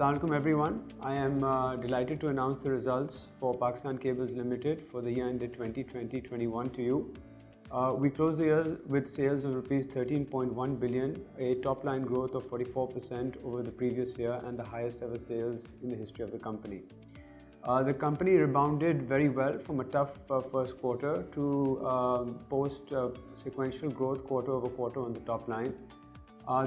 Assalamu alaikum everyone. I am delighted to announce the results for Pakistan Cables Limited for the year ended 2020-21 to you. We closed the year with sales of rupees 13.1 billion, a top line growth of 44% over the previous year and the highest ever sales in the history of the company. The company rebounded very well from a tough first quarter to post sequential growth quarter over quarter on the top line.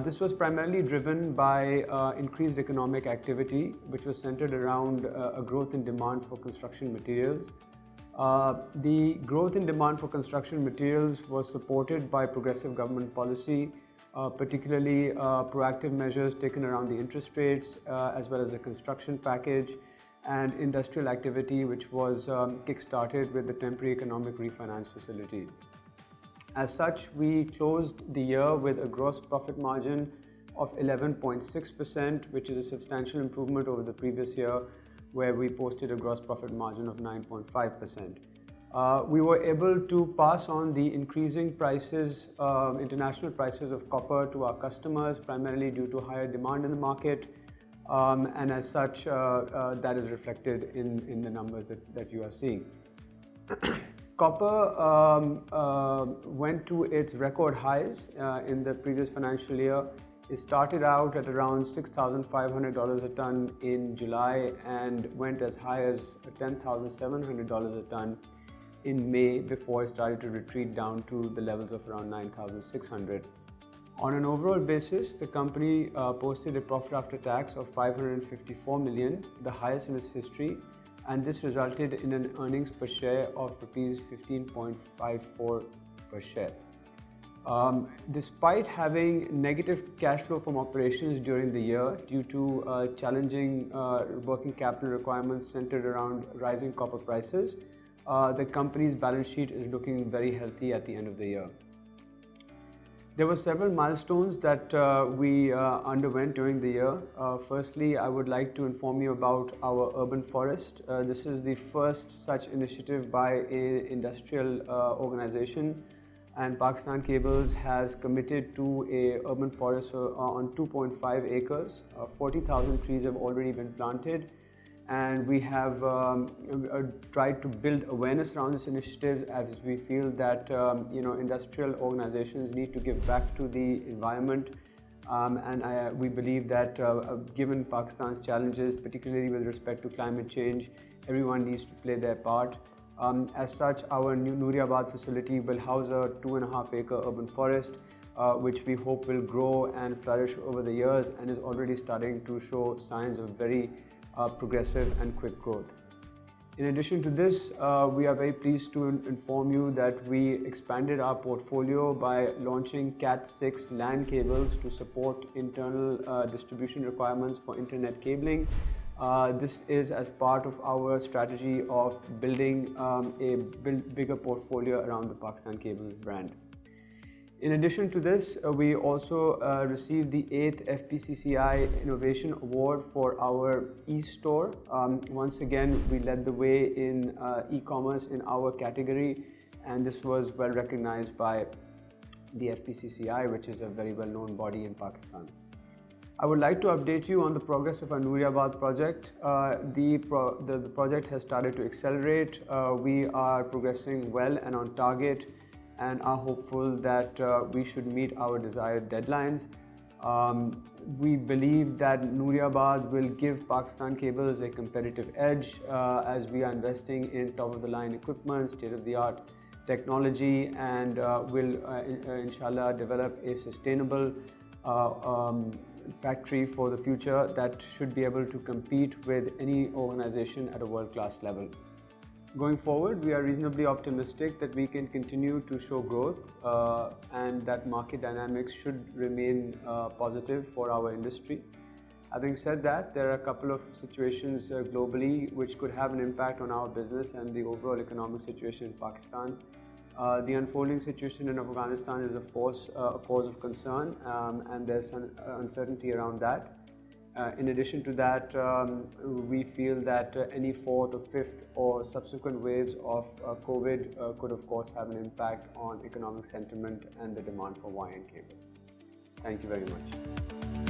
This was primarily driven by increased economic activity, which was centered around a growth in demand for construction materials. The growth in demand for construction materials was supported by progressive government policy, particularly proactive measures taken around the interest rates, as well as a construction package and industrial activity, which was kick-started with the temporary economic refinance facility. As such, we closed the year with a gross profit margin of 11.6%, which is a substantial improvement over the previous year, where we posted a gross profit margin of 9.5%. We were able to pass on the increasing prices, international prices of copper to our customers, primarily due to higher demand in the market, and as such, that is reflected in the numbers that you are seeing. Copper went to its record highs in the previous financial year. It started out at around $6,500 a ton in July and went as high as $10,700 a ton in May before it started to retreat down to the levels of around $9,600. On an overall basis, the company posted a profit after tax of 554 million, the highest in its history, and this resulted in an earnings per share of rupees 15.54 per share. Despite having negative cash flow from operations during the year due to challenging working capital requirements centered around rising copper prices, the company's balance sheet is looking very healthy at the end of the year. There were several milestones that we underwent during the year. Firstly, I would like to inform you about our urban forest. This is the first such initiative by an industrial organization, and Pakistan Cables has committed to an urban forest on 2.5 acres. 40,000 trees have already been planted, and we have tried to build awareness around this initiative, as we feel that industrial organizations need to give back to the environment, and we believe that given Pakistan's challenges, particularly with respect to climate change, everyone needs to play their part. As such, our new Nooriabad facility will house a 2.5 acre urban forest, which we hope will grow and flourish over the years and is already starting to show signs of very progressive and quick growth. In addition to this, we are very pleased to inform you that we expanded our portfolio by launching Cat6 LAN cables to support internal distribution requirements for internet cabling. This is as part of our strategy of building a bigger portfolio around the Pakistan Cables brand. In addition to this, we also received the 8th FPCCI Innovation Award for our e-store. Once again, we led the way in e-commerce in our category, and this was well recognized by the FPCCI, which is a very well-known body in Pakistan. I would like to update you on the progress of our Nooriabad project. The project has started to accelerate. We are progressing well and on target, and are hopeful that we should meet our desired deadlines. We believe that Nooriabad will give Pakistan Cables a competitive edge as we are investing in top-of-the-line equipment, state-of-the-art technology, and will inshallah develop a sustainable factory for the future that should be able to compete with any organization at a world-class level. Going forward, we are reasonably optimistic that we can continue to show growth and that market dynamics should remain positive for our industry. Having said that, there are a couple of situations globally which could have an impact on our business and the overall economic situation in Pakistan. The unfolding situation in Afghanistan is of course a cause of concern, and there's some uncertainty around that. In addition to that, we feel that any fourth or fifth or subsequent waves of COVID could of course have an impact on economic sentiment and the demand for wire and cable. Thank you very much.